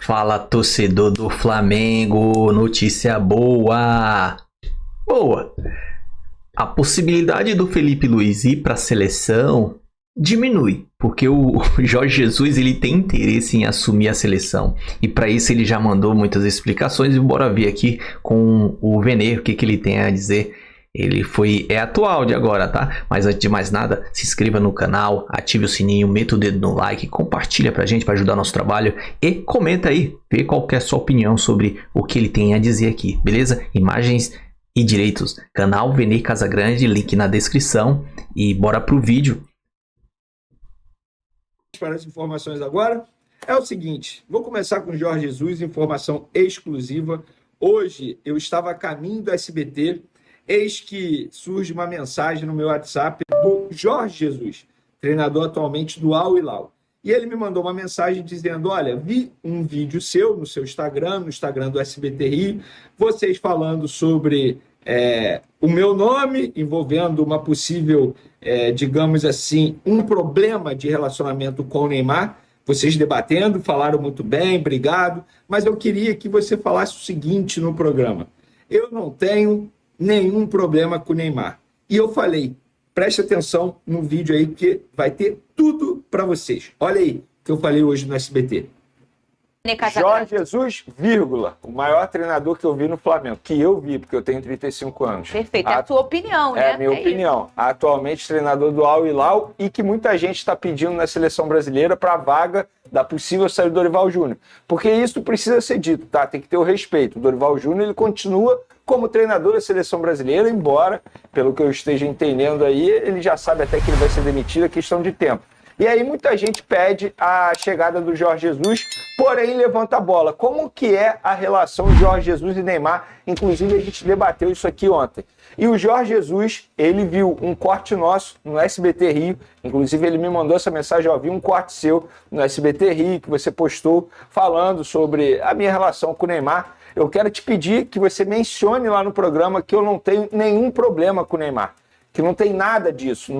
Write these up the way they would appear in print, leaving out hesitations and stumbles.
Fala, torcedor do Flamengo, notícia boa! Boa! A possibilidade do Felipe Luiz ir para a seleção diminui, porque o Jorge Jesus ele tem interesse em assumir a seleção. E para isso ele já mandou muitas explicações e bora ver aqui com o Venê o que ele tem a dizer. É atual de agora, tá? Mas antes de mais nada, se inscreva no canal, ative o sininho, meta o dedo no like, compartilha pra gente para ajudar nosso trabalho e comenta aí, vê qual que é a sua opinião sobre o que ele tem a dizer aqui, beleza? Imagens e direitos, canal Venê Casagrande, link na descrição e bora pro vídeo. Para as informações agora, é o seguinte, vou começar com o Jorge Jesus, informação exclusiva. Hoje eu estava a caminho do SBT, eis que surge uma mensagem no meu WhatsApp do Jorge Jesus, treinador atualmente do Al Hilal. E ele me mandou uma mensagem dizendo, olha, vi um vídeo seu no seu Instagram, no Instagram do SBT Rio, vocês falando sobre o meu nome, envolvendo uma possível, digamos assim, um problema de relacionamento com o Neymar. Vocês debatendo, falaram muito bem, obrigado, mas eu queria que você falasse o seguinte no programa. Eu não tenho nenhum problema com o Neymar. E eu falei, preste atenção no vídeo aí, que vai ter tudo para vocês. Olha aí o que eu falei hoje no SBT. Jorge Jesus, vírgula, o maior treinador que eu vi no Flamengo, que eu vi, porque eu tenho 35 anos. Perfeito, é a tua opinião, né? É a minha opinião. Isso. Atualmente treinador do Al Hilal e que muita gente está pedindo na seleção brasileira para a vaga da possível saída do Dorival Júnior. Porque isso precisa ser dito, tá? Tem que ter o respeito. O Dorival Júnior, ele continua como treinador da seleção brasileira, embora, pelo que eu esteja entendendo aí, ele já sabe até que ele vai ser demitido, é questão de tempo. E aí muita gente pede a chegada do Jorge Jesus, porém levanta a bola. Como que é a relação Jorge Jesus e Neymar? Inclusive a gente debateu isso aqui ontem. E o Jorge Jesus, ele viu um corte nosso no SBT Rio, inclusive ele me mandou essa mensagem, ó, vi um corte seu no SBT Rio, que você postou falando sobre a minha relação com o Neymar. Eu quero te pedir que você mencione lá no programa que eu não tenho nenhum problema com o Neymar. Que não tem nada disso,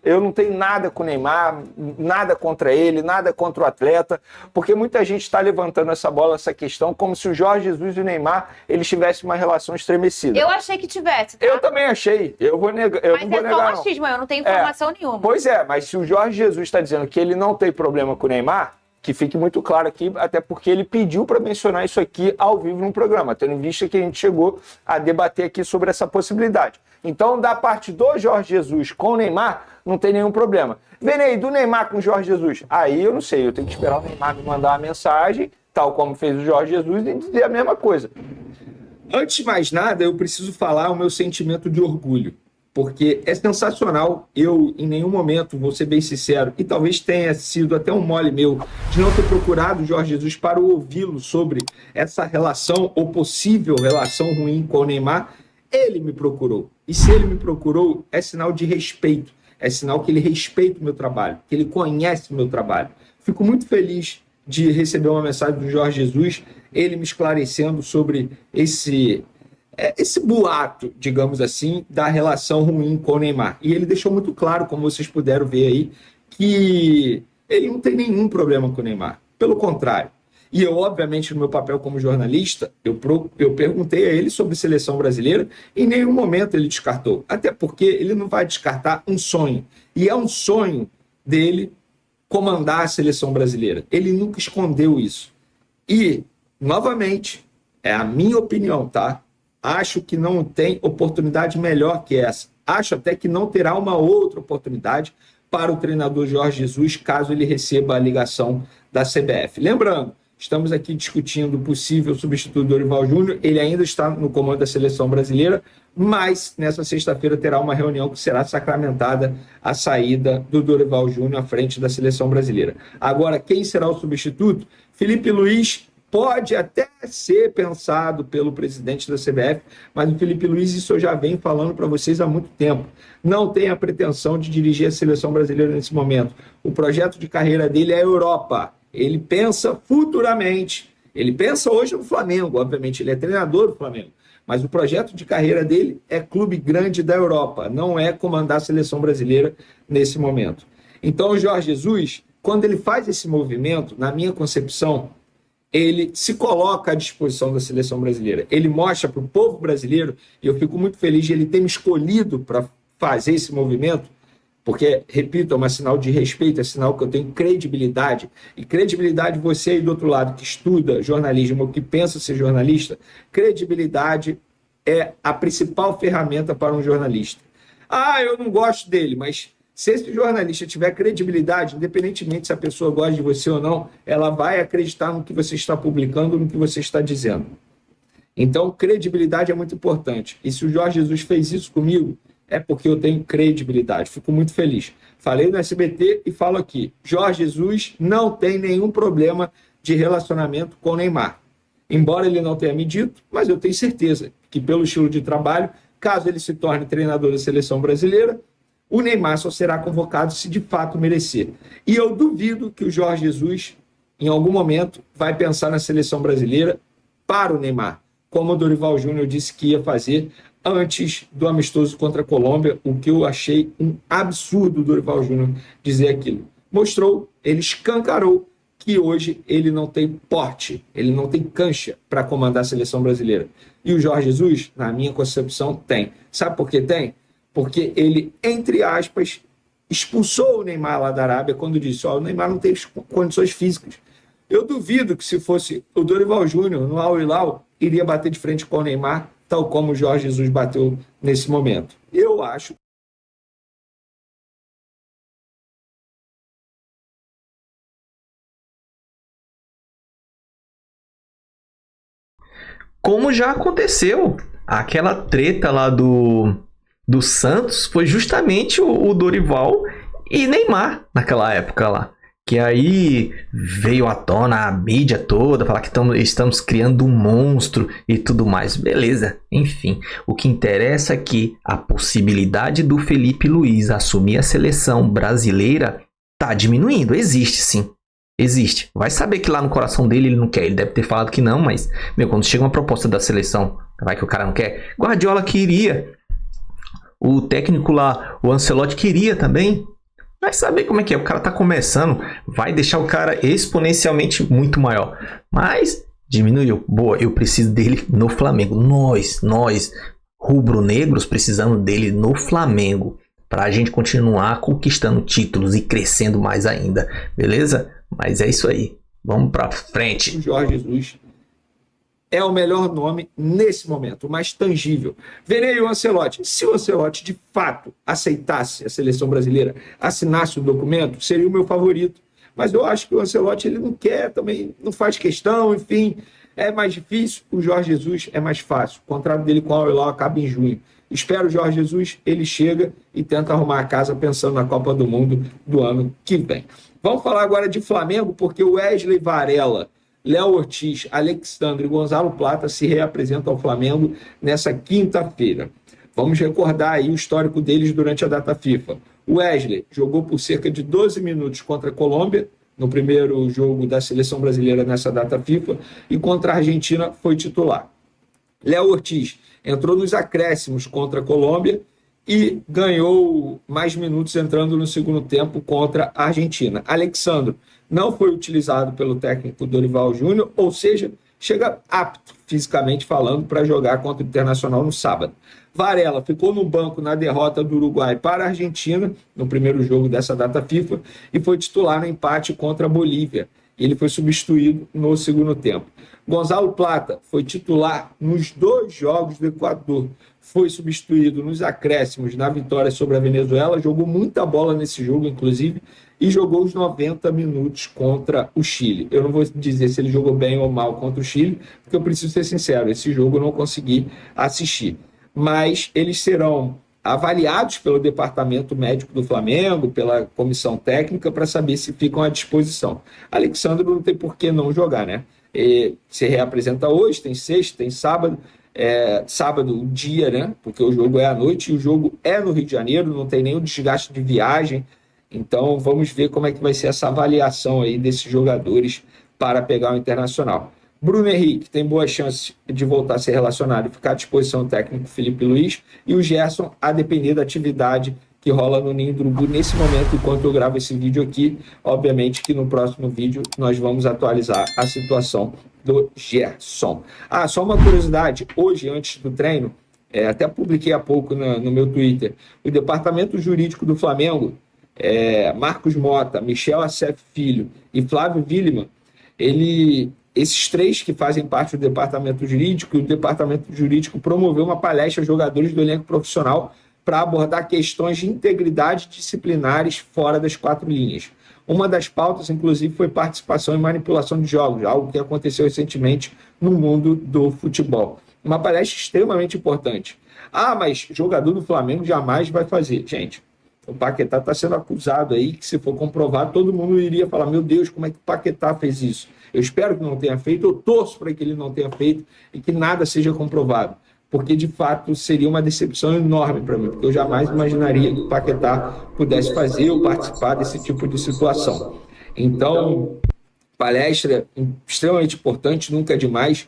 eu não tenho nada com o Neymar, nada contra ele, nada contra o atleta, porque muita gente está levantando essa bola, essa questão, como se o Jorge Jesus e o Neymar eles tivessem uma relação estremecida. Eu achei que tivesse, tá? Eu também achei, eu vou negar, eu não vou negar, mas é só machismo, eu não tenho informação nenhuma. Pois é, mas se o Jorge Jesus está dizendo que ele não tem problema com o Neymar, que fique muito claro aqui, até porque ele pediu para mencionar isso aqui ao vivo no programa, tendo em vista que a gente chegou a debater aqui sobre essa possibilidade. Então, da parte do Jorge Jesus com o Neymar, não tem nenhum problema. Venei, do Neymar com o Jorge Jesus, aí eu não sei, eu tenho que esperar o Neymar me mandar uma mensagem, tal como fez o Jorge Jesus, e dizer a mesma coisa. Antes de mais nada, eu preciso falar o meu sentimento de orgulho, porque é sensacional, eu em nenhum momento, vou ser bem sincero, e talvez tenha sido até um mole meu, de não ter procurado o Jorge Jesus para ouvi-lo sobre essa relação, ou possível relação ruim com o Neymar. Ele me procurou. E se ele me procurou, é sinal de respeito. É sinal que ele respeita o meu trabalho, que ele conhece o meu trabalho. Fico muito feliz de receber uma mensagem do Jorge Jesus, ele me esclarecendo sobre esse boato, digamos assim, da relação ruim com o Neymar. E ele deixou muito claro, como vocês puderam ver aí, que ele não tem nenhum problema com o Neymar. Pelo contrário. E eu, obviamente, no meu papel como jornalista, eu perguntei a ele sobre seleção brasileira, e em nenhum momento ele descartou. Até porque ele não vai descartar um sonho. E é um sonho dele comandar a seleção brasileira. Ele nunca escondeu isso. E, novamente, é a minha opinião, tá? Acho que não tem oportunidade melhor que essa. Acho até que não terá uma outra oportunidade para o treinador Jorge Jesus, caso ele receba a ligação da CBF. Lembrando, estamos aqui discutindo o possível substituto do Dorival Júnior. Ele ainda está no comando da seleção brasileira, mas nessa sexta-feira terá uma reunião que será sacramentada a saída do Dorival Júnior à frente da seleção brasileira. Agora, quem será o substituto? Felipe Luiz pode até ser pensado pelo presidente da CBF, mas o Felipe Luiz, isso eu já venho falando para vocês há muito tempo, não tem a pretensão de dirigir a seleção brasileira nesse momento. O projeto de carreira dele é a Europa. Ele pensa futuramente, ele pensa hoje no Flamengo, obviamente, ele é treinador do Flamengo, mas o projeto de carreira dele é clube grande da Europa, não é comandar a seleção brasileira nesse momento. Então, o Jorge Jesus, quando ele faz esse movimento, na minha concepção, ele se coloca à disposição da seleção brasileira. Ele mostra para o povo brasileiro, e eu fico muito feliz de ele ter me escolhido para fazer esse movimento, porque, repito, é um sinal de respeito, é sinal que eu tenho credibilidade. E credibilidade, você aí do outro lado que estuda jornalismo ou que pensa ser jornalista, credibilidade é a principal ferramenta para um jornalista. Eu não gosto dele, mas se esse jornalista tiver credibilidade, independentemente se a pessoa gosta de você ou não, ela vai acreditar no que você está publicando, no que você está dizendo. Então, credibilidade é muito importante. E se o Jorge Jesus fez isso comigo, é porque eu tenho credibilidade. Fico muito feliz. Falei no SBT e falo aqui. Jorge Jesus não tem nenhum problema de relacionamento com o Neymar. Embora ele não tenha me dito, mas eu tenho certeza que pelo estilo de trabalho, caso ele se torne treinador da seleção brasileira, o Neymar só será convocado se de fato merecer. E eu duvido que o Jorge Jesus, em algum momento, vai pensar na seleção brasileira para o Neymar, como o Dorival Júnior disse que ia fazer antes do amistoso contra a Colômbia, o que eu achei um absurdo o Dorival Júnior dizer aquilo. Mostrou, ele escancarou que hoje ele não tem porte, ele não tem cancha para comandar a seleção brasileira. E o Jorge Jesus, na minha concepção, tem. Sabe por que tem? Porque ele, entre aspas, expulsou o Neymar lá da Arábia quando disse, o Neymar não tem condições físicas. Eu duvido que se fosse o Dorival Júnior no Al Hilal, iria bater de frente com o Neymar, tal como o Jorge Jesus bateu nesse momento. Eu acho. Como já aconteceu, aquela treta lá do Santos foi justamente o Dorival e Neymar naquela época lá. Que aí veio à tona a mídia toda, falar que estamos criando um monstro e tudo mais. Beleza, enfim. O que interessa é que a possibilidade do Felipe Luiz assumir a seleção brasileira tá diminuindo. Existe sim. Existe. Vai saber que lá no coração dele ele não quer. Ele deve ter falado que não, mas, quando chega uma proposta da seleção, vai que o cara não quer. Guardiola queria. O técnico lá, o Ancelotti, queria também. Vai saber como é que é. O cara tá começando. Vai deixar o cara exponencialmente muito maior. Mas diminuiu. Boa, eu preciso dele no Flamengo. Nós, rubro-negros, precisamos dele no Flamengo. Pra gente continuar conquistando títulos e crescendo mais ainda. Beleza? Mas é isso aí. Vamos pra frente. O Jorge Jesus é o melhor nome nesse momento, o mais tangível. Verei o Ancelotti. Se o Ancelotti de fato aceitasse a seleção brasileira, assinasse o documento, seria o meu favorito. Mas eu acho que o Ancelotti ele não quer, também não faz questão, enfim, é mais difícil. O Jorge Jesus é mais fácil. O contrato dele com o Al Hilal acaba em junho. Espero o Jorge Jesus, ele chega e tenta arrumar a casa pensando na Copa do Mundo do ano que vem. Vamos falar agora de Flamengo, porque o Wesley Varela, Léo Ortiz, Alexandre e Gonzalo Plata se reapresentam ao Flamengo nessa quinta-feira. Vamos recordar aí o histórico deles durante a data FIFA. O Wesley jogou por cerca de 12 minutos contra a Colômbia, no primeiro jogo da seleção brasileira nessa data FIFA, e contra a Argentina foi titular. Léo Ortiz entrou nos acréscimos contra a Colômbia e ganhou mais minutos entrando no segundo tempo contra a Argentina. Alexandre não foi utilizado pelo técnico Dorival Júnior, ou seja, chega apto, fisicamente falando, para jogar contra o Internacional no sábado. Varela ficou no banco na derrota do Uruguai para a Argentina, no primeiro jogo dessa data FIFA, e foi titular no empate contra a Bolívia. Ele foi substituído no segundo tempo. Gonzalo Plata foi titular nos 2 jogos do Equador. Foi substituído nos acréscimos na vitória sobre a Venezuela. Jogou muita bola nesse jogo, inclusive, e jogou os 90 minutos contra o Chile. Eu não vou dizer se ele jogou bem ou mal contra o Chile, porque eu preciso ser sincero, esse jogo eu não consegui assistir. Mas eles serão avaliados pelo departamento médico do Flamengo, pela comissão técnica, para saber se ficam à disposição. Alexandre não tem por que não jogar, né? Se reapresenta hoje, tem sexta, tem sábado. Sábado, o dia, né? Porque o jogo é à noite e o jogo é no Rio de Janeiro, não tem nenhum desgaste de viagem. Então vamos ver como é que vai ser essa avaliação aí desses jogadores para pegar o Internacional. Bruno Henrique tem boa chance de voltar a ser relacionado e ficar à disposição do técnico Felipe Luiz, e o Gerson, a depender da atividade que rola no Ninho do Urubu nesse momento, enquanto eu gravo esse vídeo aqui. Obviamente que no próximo vídeo nós vamos atualizar a situação do Gerson. Só uma curiosidade, hoje, antes do treino, até publiquei há pouco no meu Twitter, o departamento jurídico do Flamengo, Marcos Mota, Michel Assef Filho e Flávio Williman, esses três que fazem parte do departamento jurídico, o departamento jurídico promoveu uma palestra aos jogadores do elenco profissional para abordar questões de integridade disciplinares fora das 4 linhas. Uma das pautas, inclusive, foi participação em manipulação de jogos, algo que aconteceu recentemente no mundo do futebol. Uma palestra extremamente importante. Mas jogador do Flamengo jamais vai fazer. Gente, o Paquetá está sendo acusado aí, que se for comprovado, todo mundo iria falar, meu Deus, como é que o Paquetá fez isso? Eu espero que não tenha feito, eu torço para que ele não tenha feito e que nada seja comprovado. Porque, de fato, seria uma decepção enorme para mim, porque eu jamais imaginaria que o Paquetá pudesse fazer ou participar desse tipo de situação. Então, palestra extremamente importante, nunca é demais.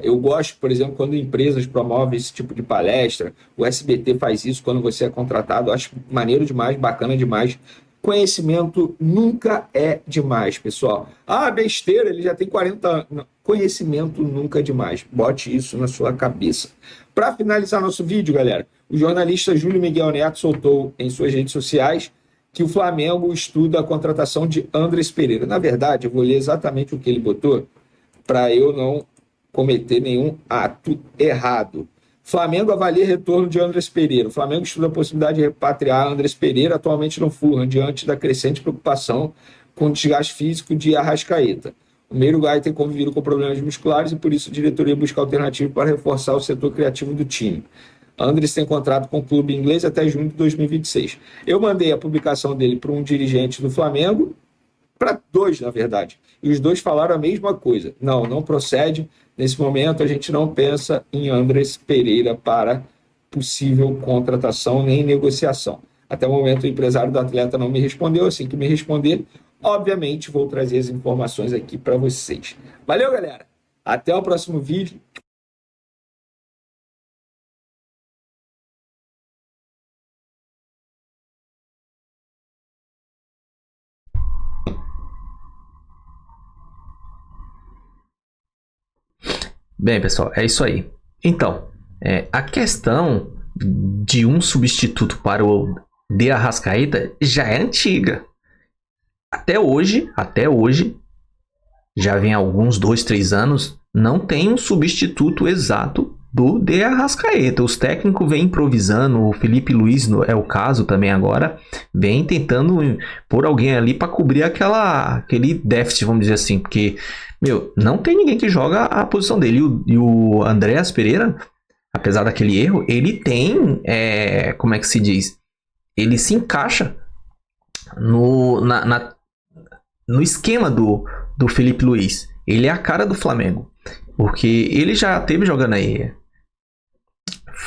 Eu gosto, por exemplo, quando empresas promovem esse tipo de palestra, o SBT faz isso quando você é contratado, eu acho maneiro demais, bacana demais. Conhecimento nunca é demais, pessoal. Besteira, ele já tem 40 anos. Não, conhecimento nunca é demais. Bote isso na sua cabeça. Para finalizar nosso vídeo, galera, o jornalista Júlio Miguel Neto soltou em suas redes sociais que o Flamengo estuda a contratação de Andrés Pereira. Na verdade, eu vou ler exatamente o que ele botou para eu não cometer nenhum ato errado. Flamengo avalia retorno de Andrés Pereira. O Flamengo estuda a possibilidade de repatriar Andrés Pereira, atualmente no Fulham, diante da crescente preocupação com o desgaste físico de Arrascaeta. O meio-uruguaio tem convivido com problemas musculares e por isso a diretoria busca alternativas para reforçar o setor criativo do time. Andrés tem contrato com o clube inglês até junho de 2026. Eu mandei a publicação dele para um dirigente do Flamengo, para 2, na verdade, e os 2 falaram a mesma coisa. Não procede. Nesse momento, a gente não pensa em Andrés Pereira para possível contratação nem negociação. Até o momento, o empresário do atleta não me respondeu. Assim que me responder, obviamente, vou trazer as informações aqui para vocês. Valeu, galera! Até o próximo vídeo. Bem, pessoal, é isso aí. Então, a questão de um substituto para o De Arrascaeta já é antiga. Até hoje, já vem alguns 2, 3 anos, não tem um substituto exato do De Arrascaeta. Os técnicos vêm improvisando, o Felipe Luiz é o caso também agora, vem tentando pôr alguém ali para cobrir aquele déficit, vamos dizer assim, porque não tem ninguém que joga a posição dele. E o Andrés Pereira, apesar daquele erro, ele tem, como é que se diz? Ele se encaixa no esquema do Felipe Luiz. Ele é a cara do Flamengo, porque ele já teve jogando aí.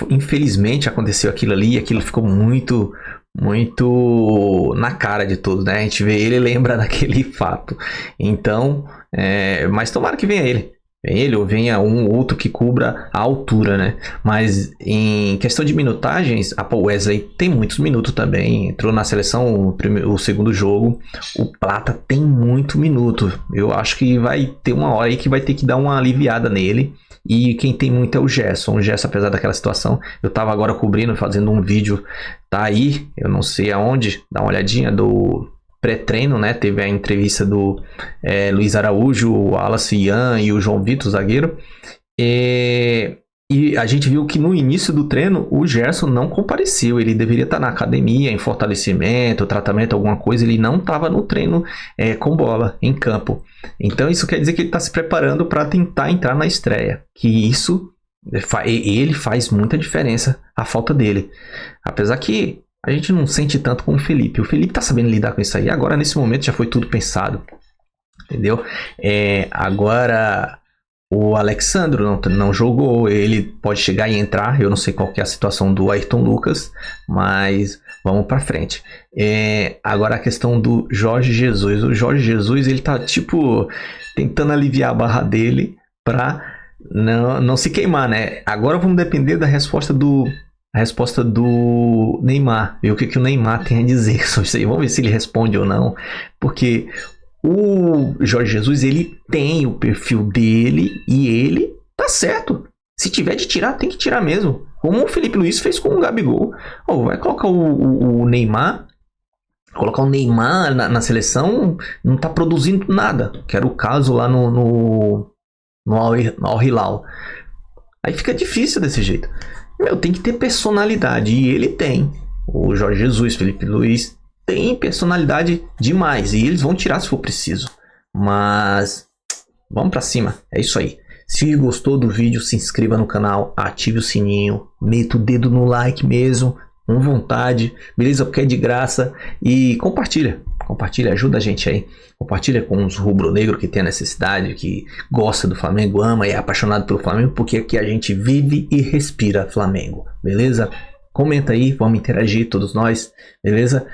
Infelizmente aconteceu aquilo ali e aquilo ficou muito na cara de todos, né? A gente vê ele e lembra daquele fato. Então, mas tomara que venha ele ou venha um outro que cubra a altura, né? Mas em questão de minutagens, o Wesley tem muitos minutos também. Entrou na seleção o segundo jogo. O Plata tem muito minuto. Eu acho que vai ter uma hora aí que vai ter que dar uma aliviada nele. E quem tem muito é o Gerson. O Gerson, apesar daquela situação, eu tava agora cobrindo, fazendo um vídeo, tá aí, eu não sei aonde, dá uma olhadinha do pré-treino, né? Teve a entrevista do Luiz Araújo, o Wallace Ian e o João Vitor, zagueiro. E a gente viu que no início do treino o Gerson não compareceu. Ele deveria estar na academia, em fortalecimento, tratamento, alguma coisa. Ele não estava no treino com bola, em campo. Então isso quer dizer que ele está se preparando para tentar entrar na estreia. Que isso, ele faz muita diferença, a falta dele. Apesar que a gente não sente tanto como o Felipe. O Felipe está sabendo lidar com isso aí. Agora, nesse momento, já foi tudo pensado. Entendeu? Agora, o Alexandro não jogou. Ele pode chegar e entrar. Eu não sei qual que é a situação do Ayrton Lucas. Mas vamos para frente. Agora, a questão do Jorge Jesus. O Jorge Jesus, ele tá, tentando aliviar a barra dele para não se queimar, né? Agora vamos depender da resposta do a resposta do Neymar. Ver o que o Neymar tem a dizer sobre isso aí. Vamos ver se ele responde ou não. Porque o Jorge Jesus, ele tem o perfil dele e ele tá certo. Se tiver de tirar, tem que tirar mesmo. Como o Felipe Luiz fez com o Gabigol. Vai colocar o Neymar. Colocar o Neymar na seleção não tá produzindo nada. Que era o caso lá no Al Hilal. Aí fica difícil desse jeito. Tem que ter personalidade. E ele tem. O Jorge Jesus, Felipe Luiz, tem personalidade demais. E eles vão tirar se for preciso. Mas vamos pra cima. É isso aí. Se gostou do vídeo, se inscreva no canal. Ative o sininho. Meta o dedo no like mesmo. Com vontade. Beleza? Porque é de graça. E compartilha. Compartilha, ajuda a gente aí. Compartilha com os rubro-negros que tem a necessidade, que gosta do Flamengo, ama e é apaixonado pelo Flamengo, porque aqui a gente vive e respira Flamengo, beleza? Comenta aí, vamos interagir todos nós, beleza?